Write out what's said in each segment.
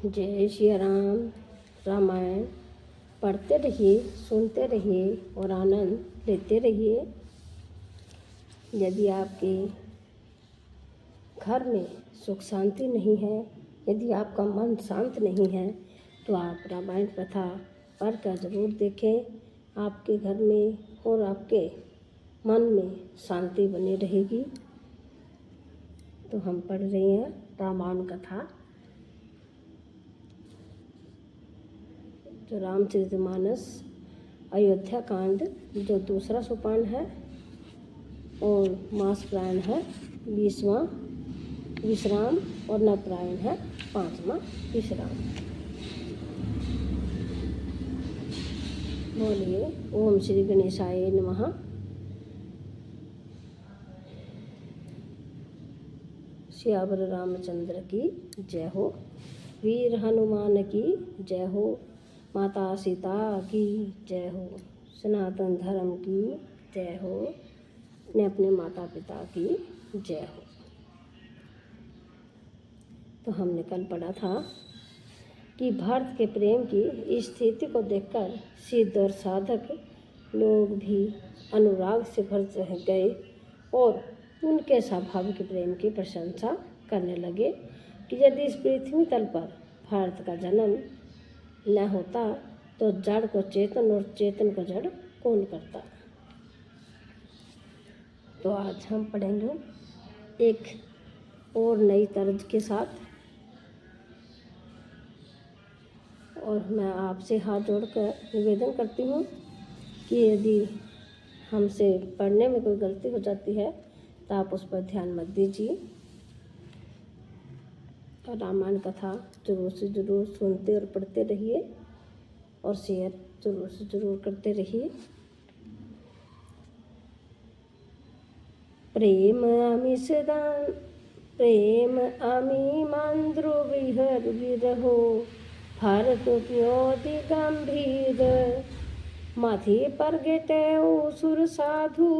जय श्री राम। रामायण पढ़ते रहिए, सुनते रहिए और आनंद लेते रहिए। यदि आपके घर में सुख शांति नहीं है, यदि आपका मन शांत नहीं है, तो आप रामायण कथा पढ़ कर ज़रूर देखें। आपके घर में और आपके मन में शांति बनी रहेगी। तो हम पढ़ रहे हैं रामायण कथा, जो रामचरितमानस अयोध्या कांड जो दूसरा सोपान है और मास प्रायण है 20वां विश्राम और नवप्रायण है 5वां विश्राम। बोलिए ओम श्री गणेशाय नमः। सियावर रामचंद्र की जय हो, वीर हनुमान की जय हो, माता सीता की जय हो, सनातन धर्म की जय हो, अपने अपने माता पिता की जय हो। तो हमने कल पढ़ा था कि भारत के प्रेम की स्थिति को देखकर सिद्ध और साधक लोग भी अनुराग से भर गए और उनके स्वाभाविक प्रेम की प्रशंसा करने लगे कि यदि इस पृथ्वी तल पर भारत का जन्म न होता तो जड़ को चेतन और चेतन को जड़ कौन करता। तो आज हम पढ़ेंगे एक और नई तर्ज के साथ, और मैं आपसे हाथ जोड़कर निवेदन करती हूँ कि यदि हमसे पढ़ने में कोई गलती हो जाती है तो आप उस पर ध्यान मत दीजिए। और रामायण कथा ज़रूर से ज़रूर सुनते और पढ़ते रहिए और शेयर ज़रूर से ज़रूर करते रहिए। प्रेम आमी मांद्रो विहर विरहो, भारत प्योदि गंभीर, माथे पर गेटे सुर साधु,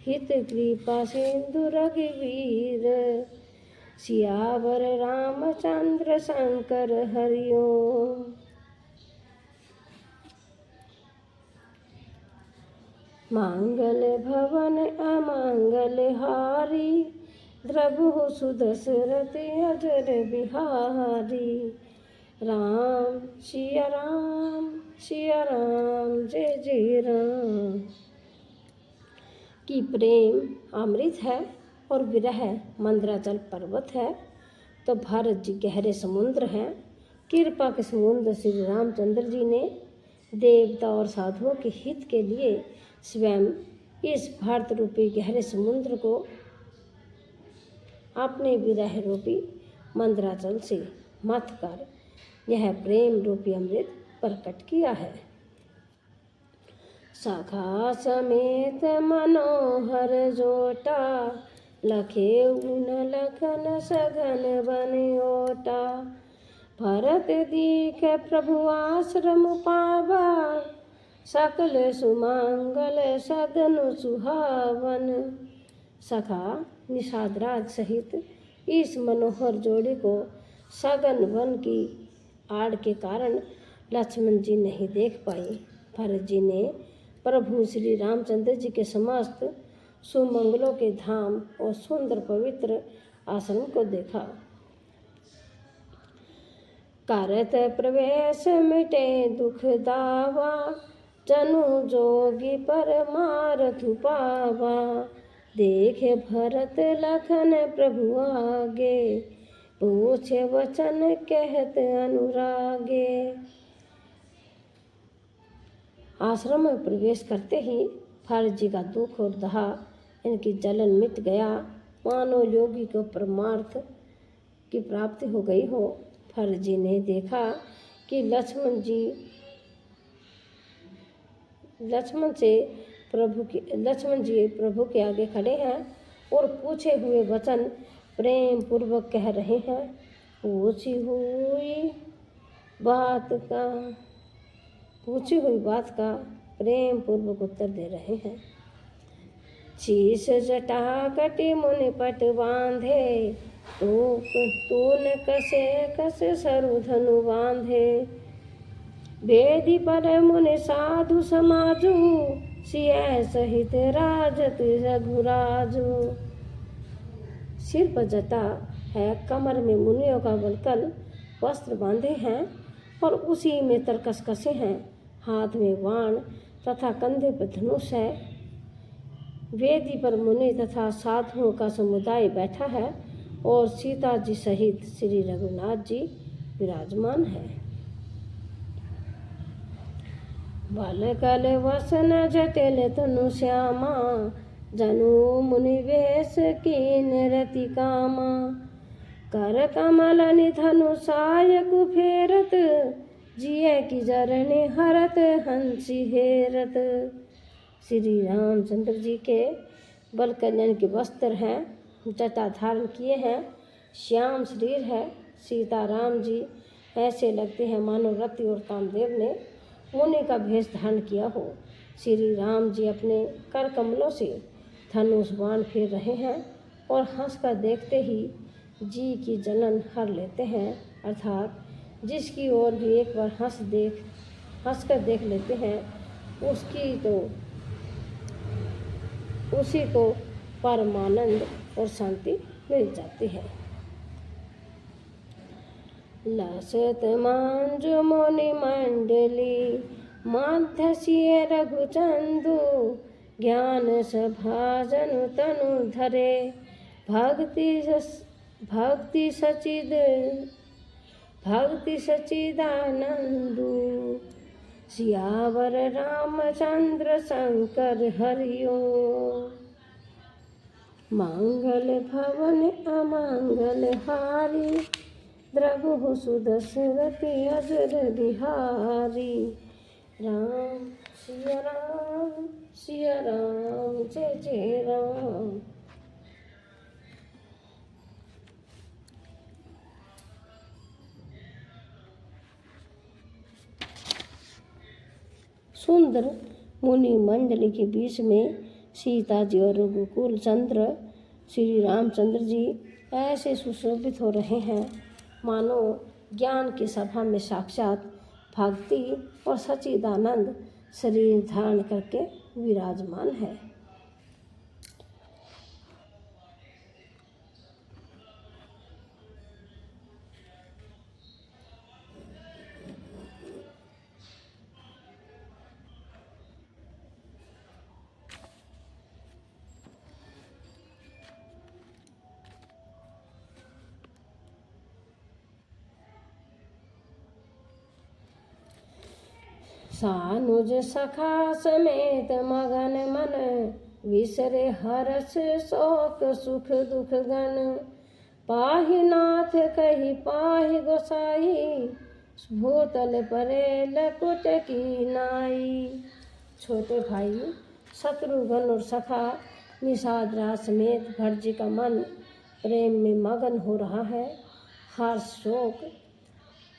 हित कृपा सिंधु रघुवीर, सियावर रामचंद्र शंकर हरिओम। मांगल भवन अमंगल हारी, द्रभु सुदशरथ अजर बिहारी, राम सिया राम जय जय राम। कि प्रेम अमृत है और विरह मंद्राचल पर्वत है, तो भारत जी गहरे समुद्र हैं। कृपा के समुद्र श्री रामचंद्र जी ने देवता और साधुओं के हित के लिए स्वयं इस भारत रूपी गहरे समुद्र को अपने विरह रूपी मंद्राचल से मथ कर यह प्रेम रूपी अमृत प्रकट किया है। सखा समेत मनोहर जोटा, लखे उन लखन सघन बन ओटा, भरत दीख प्रभु आश्रम पावा, सकल सुमंगल सदन सुहावन। सखा निषादराज सहित इस मनोहर जोड़ी को सघन वन की आड़ के कारण लक्ष्मण जी नहीं देख पाए। भरत जी ने प्रभु श्री रामचंद्र जी के समस्त सुमंगलों के धाम और सुंदर पवित्र आश्रम को देखा। करत प्रवेश मिटे दुख दावा, जनु जोगी परमारथु पावा, देखे भरत लखन प्रभु आगे, पूछे वचन कहत अनुरागे। आश्रम में प्रवेश करते ही भरत जी का दुख और दाह इनकी जलन मिट गया, मानो योगी को परमार्थ की प्राप्ति हो गई हो। भरत जी ने देखा कि लक्ष्मण जी प्रभु के आगे खड़े हैं और पूछे हुए वचन प्रेम पूर्वक कह रहे हैं। पूछी हुई बात का प्रेम पूर्वक उत्तर दे रहे हैं। शीश जटा कटि मुनि पट बांधे, तो तूने कसे कसे सरु धनु बांधे, वेदी पर मुनि साधु समाजु, सिय सहित राजत रघुराजु। सिर पर जटा है, कमर में मुनियों का वलकल वस्त्र बांधे हैं और उसी में तरकस कसे हैं, हाथ में बाण तथा कंधे पर धनुष है। वेदी पर मुनि तथा साधुओं का समुदाय बैठा है और सीता जी सहित श्री रघुनाथ जी विराजमान है। बालकल वसन जटिल तनु श्यामा, जनु मुनि वेश कीन रति कामा। कर कमल निधनु सायक फेरत, जिय की जरनी हरत हंसी हेरत। श्री रामचंद्र जी के बल कल्याण के वस्त्र हैं, जटा धारण किए हैं, श्याम शरीर है। सीताराम जी ऐसे लगते हैं मानो रति और कामदेव ने मुनि का भेष धारण किया हो। श्री राम जी अपने कर कमलों से धनुष बाण फेर रहे हैं और हंसकर देखते ही जी की जलन हर लेते हैं, अर्थात जिसकी ओर भी एक बार हंसकर देख लेते हैं उसी को परमानंद और शांति मिल जाती है। लसत मांजु मुनि मंडली, माध्यसिय रघुचंदु, ज्ञान सभाजनु तनु धरे, भक्ति सचिदानंदु। सियावर रामचंद्र शंकर हरिओ, मंगल भवन अमंगल हारी, द्रघु सुदशरथ अजर बिहारी। राम सिया राम जय जय राम। सुंदर मुनि मंडली के बीच में सीता जी और रघुकुल चंद्र श्री रामचंद्र जी ऐसे सुशोभित हो रहे हैं मानो ज्ञान की सभा में साक्षात भक्ति और सच्चिदानंद शरीर धारण करके विराजमान है। सानुज सखा समेत मगन मन, विसरे हर्ष शोक सुख दुख गण। पाहि नाथ कहि पाहि गोसाई, भूतल परे लकुट की नाई। छोटे भाई शत्रुघ्न और सखा निषाद राज समेत भरत जी का मन प्रेम में मगन हो रहा है। हर्ष शोक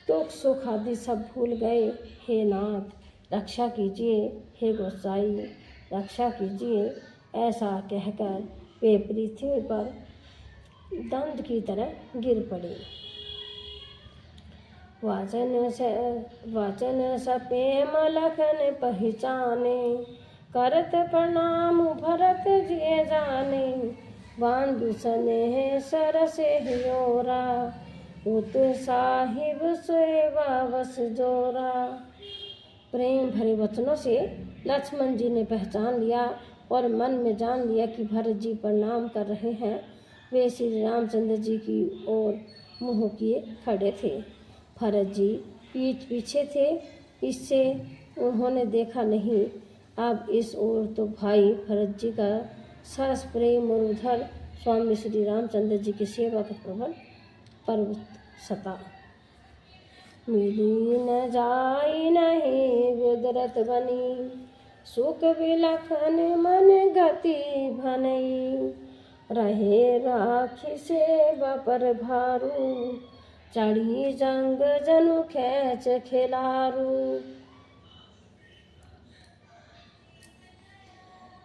दुख सुख आदि सब भूल गए। हे नाथ रक्षा कीजिए, हे गोसाई रक्षा कीजिए, ऐसा कहकर वे पृथ्वी पर दंड की तरह गिर पड़े। वचन सपेम लखन पहचाने, करत प्रणाम भरत जिय जाने। बांधु स्नेह सरस हियोरा, उत साहिब सेवा बस जोरा। प्रेम भरे वचनों से लक्ष्मण जी ने पहचान लिया और मन में जान लिया कि भरत जी प्रणाम कर रहे हैं। वे श्री रामचंद्र जी की ओर मुँह किए खड़े थे। भरत जी पीठ पीछे थे, इससे उन्होंने देखा नहीं। अब इस ओर तो भाई भरत जी का सरस प्रेम और उधर स्वामी श्री रामचंद्र जी की सेवा का प्रबल पर्व सता। मिली न जाई नहीं गुदरत बनी, सुख विलखन मन गति भनई। रहे राखी सेवा पर भारू, चढ़ी जंग जनु खेच खिलारू।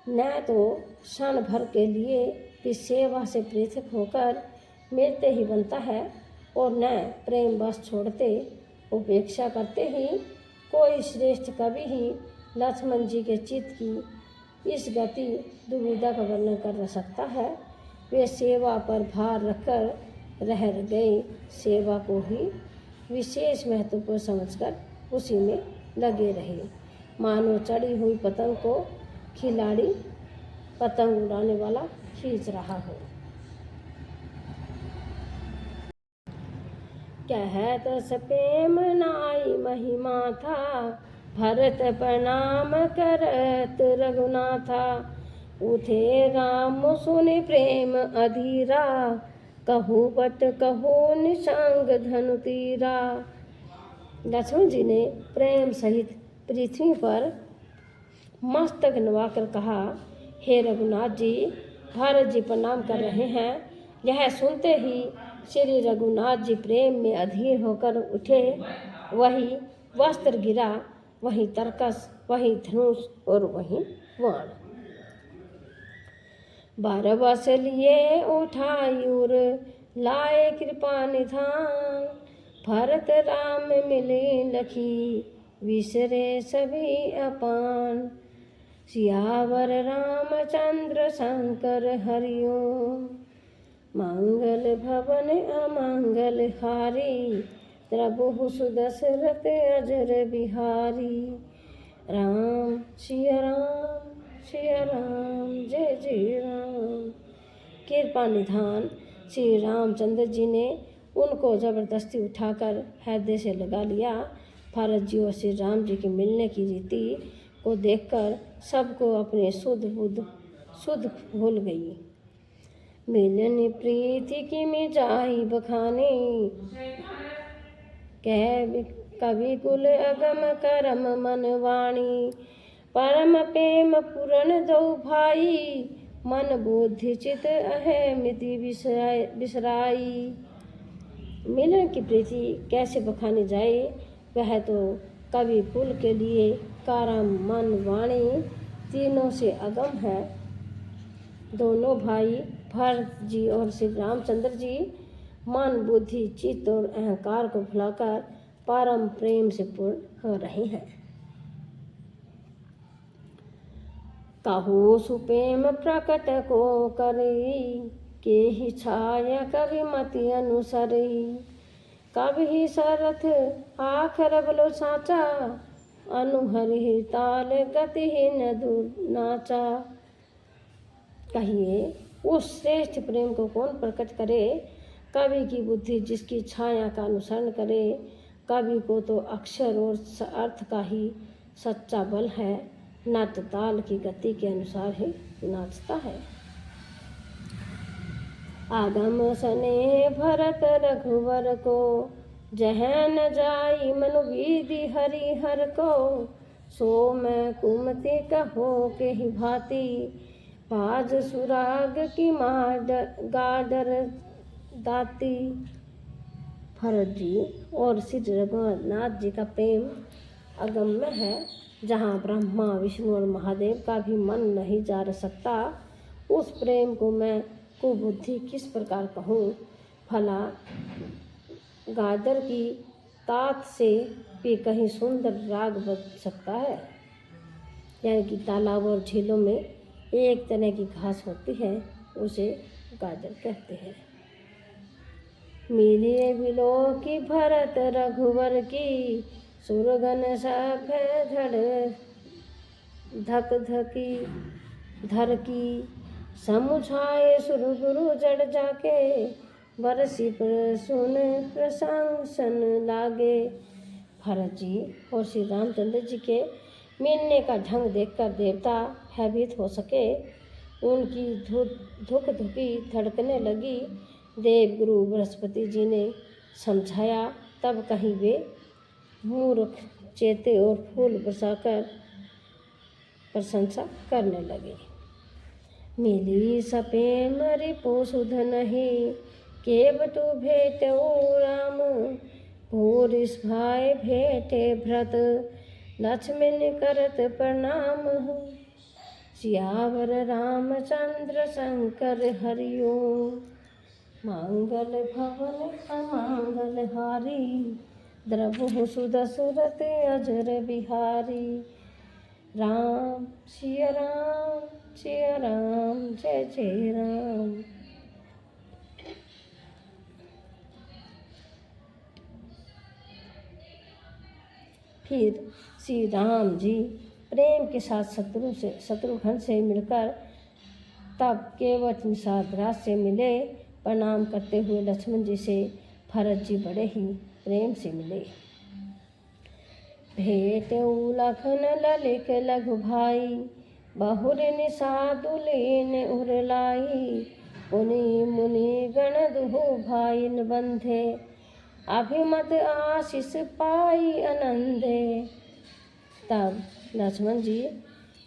न तो क्षण भर के लिए इस सेवा से पृथक होकर मिलते ही बनता है और न प्रेम बस छोड़ते उपेक्षा करते ही कोई श्रेष्ठ कवि ही लक्ष्मण जी के चित्त की इस गति दुविधा का वर्णन कर सकता है। वे सेवा पर भार रखकर रह गए, सेवा को ही विशेष महत्वपूर्ण समझकर उसी में लगे रहे, मानो चढ़ी हुई पतंग को खिलाड़ी पतंग उड़ाने वाला खींच रहा हो। कहत प्रेम नाई महिमा था, भरत प्रणाम करत रघुनाथा। उठे राम सुनि प्रेम अधीरा, कहू बत कहू निसंग धनु तीरा। लक्ष्मण जी ने प्रेम सहित पृथ्वी पर मस्तक नवाकर कहा, हे रघुनाथ जी, भरत जी प्रणाम कर रहे हैं। यह सुनते ही श्री रघुनाथ जी प्रेम में अधीर होकर उठे। वही वस्त्र गिरा, वही तरकस, वही धनुष और वही बाण। 12 वर्ष लिए उठायूर, लाए कृपा निधान। भरत राम मिले लखी, विसरे सभी अपान। सियावर रामचंद्र शंकर हरिओम, मंगल भवन अमंगल हारी। प्रभु सुदशरथ अजर बिहारी। राम सिया राम, सिया राम, जय जय राम। कृपा निधान श्री रामचंद्र जी ने उनको जबरदस्ती उठाकर हृदय से लगा लिया। भरत जी और श्री राम जी के मिलने की रीति को देखकर सबको अपने शुद्ध भूल गई। मिलन प्रीति की मिजाई बखाने, कह कवि कुल अगम करम मन वाणी। परम प्रेम पूर्ण दो भाई, मन बुद्धि चित अहमिति बिसराई। मिलन की प्रीति कैसे बखानी जाए, वह तो कवि कुल के लिए करम मन वाणी तीनों से अगम है। दोनों भाई भरत जी और श्री रामचंद्र जी मन बुद्धि चित्त और अहंकार को भुलाकर परम प्रेम से पूर्ण हो रहे हैं। कहू सुप्रेम प्रकट को करी, के ही छाया कवि मति अनुसरी। कवि सरथ आखर बलो साचा, अनुहरि ताल गतिहीन नाचा। कहिए उस श्रेष्ठ प्रेम को कौन प्रकट करे, कवि की बुद्धि जिसकी छाया का अनुसरण करे। कवि को तो अक्षर और अर्थ का ही सच्चा बल है, नृत्य ताल की गति के अनुसार ही नाचता है। आगम सने भरत रघुवर को, जह न जाई मनु विधि हरिहर को। सो मैं कुमति कहो के ही भांति, बाज सुराग की गाडर दाती। भरत जी और श्री रघुनाथ जी का प्रेम अगम्य है, जहाँ ब्रह्मा विष्णु और महादेव का भी मन नहीं जा सकता। उस प्रेम को मैं कुबुद्धि किस प्रकार कहूँ। भला गादर की तात से भी कहीं सुंदर राग बज सकता है। यानी कि तालाब और झीलों में एक तरह की घास होती है, उसे गाजर कहते हैं। मिलिए बिलो की भरत रघुवर की, सुरगन सब धड़ धक धकी धर की। समुझाए सुर गुरु जड़ जाके, बरसी पर सुन प्रशंसन लागे। भरत जी और श्री रामचंद्र जी के मिलने का ढंग देखकर देवता भयभीत हो सके। उनकी धुक धुकी धड़कने लगी। देव गुरु बृहस्पति जी ने समझाया, तब कहीं वे मूर्ख चेते और फूल बरसाकर प्रशंसा करने लगे। मिली सपेम रिपु सुध नहीं, केव तू भेट राम। भूरिस भाई भेटे भ्रत, लक्ष्मण करत प्रणाम। सियावर रामचंद्र शंकर हरिओम, मांगल भवन अमांगल हारी, द्रवहु सुदशरथ अजर बिहारी। राम सिया राम सिया राम, जय जय राम। फिर श्री राम जी प्रेम के साथ शत्रुघ्न से मिलकर तब केवट निषाद राज से मिले। प्रणाम करते हुए लक्ष्मण जी से भरत जी बड़े ही प्रेम से मिले। भेंट लखन ललित लघु भाई, बहुर निषादु लीन उरलाई। पुनि मुनि गण दुहु भाइन बंधे, अभिमत आशीष पाई आनंदे। तब लक्ष्मण जी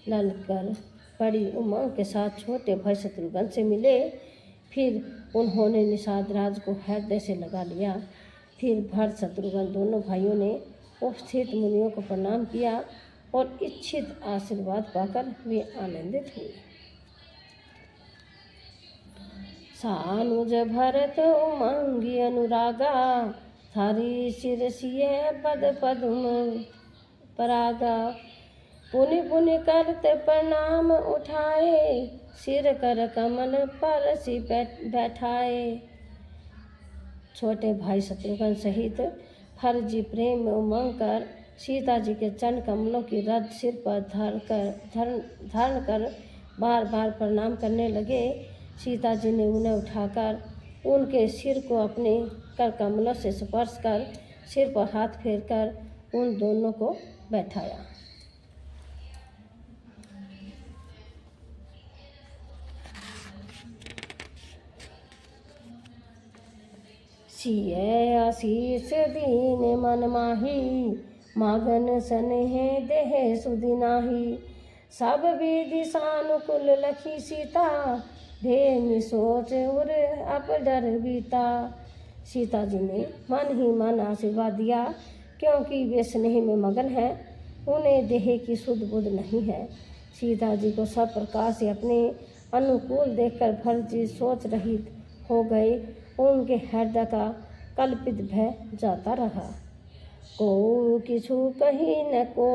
ललकर बड़ी उमंग के साथ छोटे भाई शत्रुघ्न से मिले। फिर उन्होंने निषाद राज को हृदय से लगा लिया। फिर भरत शत्रुघ्न दोनों भाइयों ने उपस्थित मुनियों को प्रणाम किया और इच्छित आशीर्वाद पाकर वे आनंदित हुए। सानुज भरत उमंगी अनुरागा, थारी शिरसिए पद पद्म परागा। पुनि पुनि करते प्रणाम उठाए, सिर कर कमल पर सी बैठाए। छोटे भाई शत्रुघ्न सहित भरत जी प्रेम में उमंग कर सीता जी के चरण कमलों की रज सिर पर धारण कर बार बार प्रणाम करने लगे। सीता जी ने उन्हें उठाकर उनके सिर को अपने कर कमलों से स्पर्श कर सिर पर हाथ फेरकर उन दोनों को बैठाया। सिय आशीष दीन मन माही, मागन स्नेह देह सुदिनाही। सब विधि सानुकूल लखी सीता, धेनु सोच उर अपडर बीता। सीता जी ने मन ही मन आशीर्वाद दिया, क्योंकि वे स्नेह में मगन है, उन्हें देह की सुध बुध नहीं है। सीता जी को सब प्रकार से अपने अनुकूल देखकर भरत जी सोच रहित हो गए। उनके हृदय का कल्पित भय जाता रहा। को किछु कही न को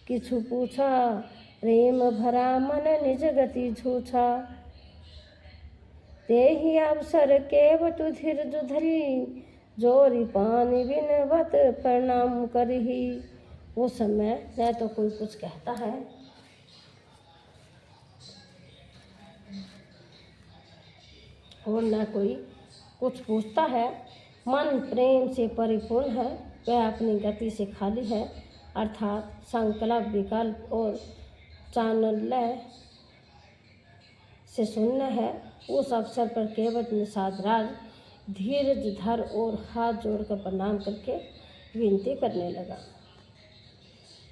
किछु पूछा, प्रेम भरा मन निज गति झूठा। तेहि अवसर केवट धीरज धरी, जोरी पानी बिनवत प्रणाम करही। उस समय न तो कोई कुछ कहता है और न कोई कुछ पूछता है। मन प्रेम से परिपूर्ण है, वह अपनी गति से खाली है, अर्थात संकल्प विकल्प और चाणल्य से शून्य है। उस अवसर पर केवट निषाद राज धीरज धर और हाथ जोड़कर प्रणाम करके विनती करने लगा।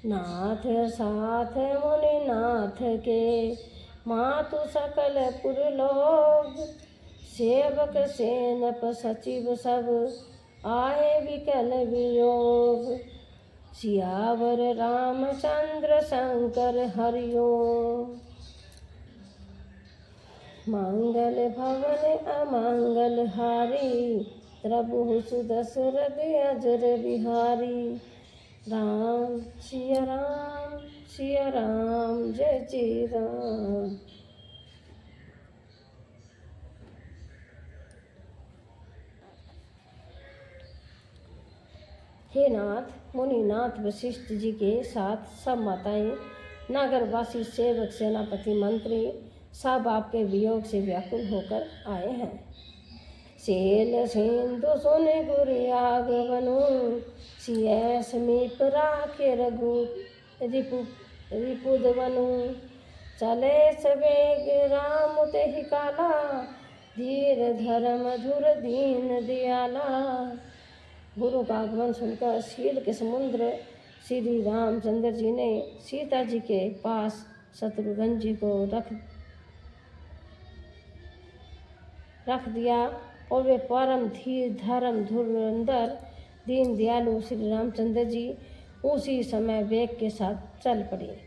नाथ साथ मुनि नाथ के, मातु सकल पुर लोग। सेवक सेनप सचिव सब, आए विकल वियोग। सियावर रामचंद्र शंकर हरिओम। मंगल भवन अमंगल हारी, प्रभु सुदशरथ अजर बिहारी। राम सिया राम सिया राम, जय जय राम। हे नाथ, मुनिनाथ वशिष्ठ जी के साथ सब माताएं, नगरवासी, सेवक, सेनापति, मंत्री सब आपके वियोग से व्याकुल होकर आए हैं। सेल सिंधु सुन गुरु आगमनु, सिय समीप राखे रघु रिपुद बनु। चले सवेग राम तेहि काला, धीर धर मधुर दीन दयाला। गुरु का आगमन सुनकर शील के समुद्र श्री रामचंद्र जी ने सीता जी के पास शत्रुघ्न जी को रख दिया और वे परम धीर धर्म धुरंधर दीन दयालु श्री रामचंद्र जी उसी समय वेग के साथ चल पड़े।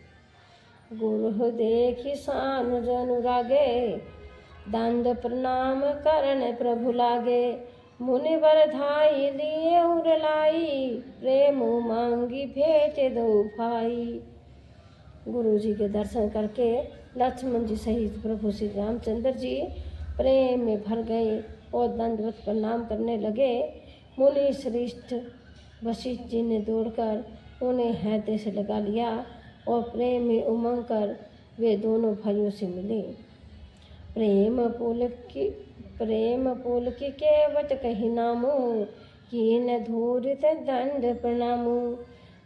गुरु देखि सानुज अनुरागे, दंड प्रणाम करन प्रभु लागे, मुनिवर धाई लिए उर लाई, प्रेम मांगी भेंट दो भाई। गुरु जी के दर्शन करके लक्ष्मण जी सहित प्रभु श्री रामचंद्र जी प्रेम में भर गए और दंडवत प्रणाम करने लगे। मुनि श्रेष्ठ वशिष्ठ जी ने दौड़कर उन्हें हृदय से लगा लिया और प्रेम में उमंग कर वे दोनों भाइयों से मिले। प्रेम पुलकी केवट कही नामो, कीन धूरित दंड प्रणामो।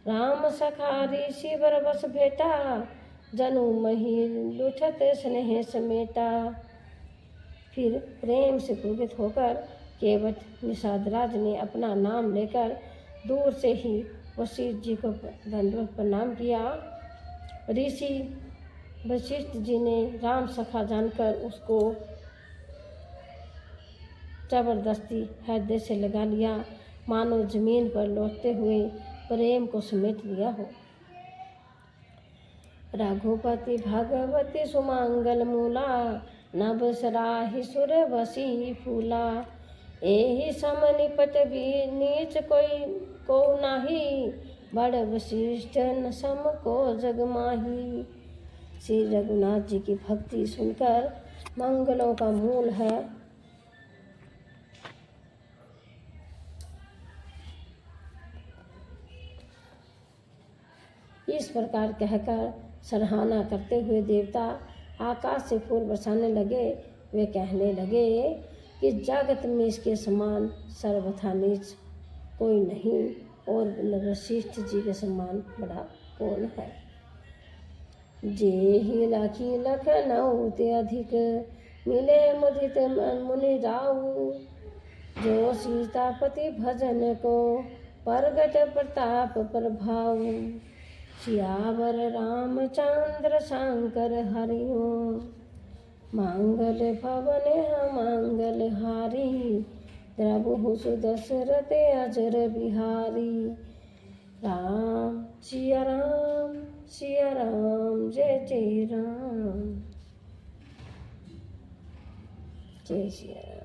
राम सखारी शिवर बस भेटा, जनु मही लुठत स्नेह समेटा। फिर प्रेम से पुलकित होकर केवट निषादराज ने अपना नाम लेकर दूर से ही वशिष्ठ जी को दंडवत प्रणाम किया। ऋषि वशिष्ठ जी ने राम सखा जानकर उसको जबरदस्ती हृदय से लगा लिया, मानो जमीन पर लौटते हुए प्रेम को समेट लिया हो। रघुपति भगवती सुमंगल मूला, नभ सराहि सुर वसी फूला। एहि सम निपट भी नीच कोई को नाही, बड़ वशिष्ठ न सम को जग माही। श्री रघुनाथ जी की भक्ति सुनकर मंगलों का मूल है। इस प्रकार कहकर सराहना करते हुए देवता आकाश से फूल बरसाने लगे। वे कहने लगे कि जगत में इसके समान सर्वथा नीच कोई नहीं और वशिष्ठ जी के समान बड़ा कौन है। जेहि लखी लखनऊ ते अधिक, मिले मुदित मुनि राऊ। जो सीतापति भजन को, प्रगट प्रताप प्रभाऊ। सियावर रामचंद्र शंकर हरिओ, मंगल भवन मंगल हारी। द्रबहु सुदशरथ अजर बिहारी। राम सिया राम जय जय राम। जय सिया राम।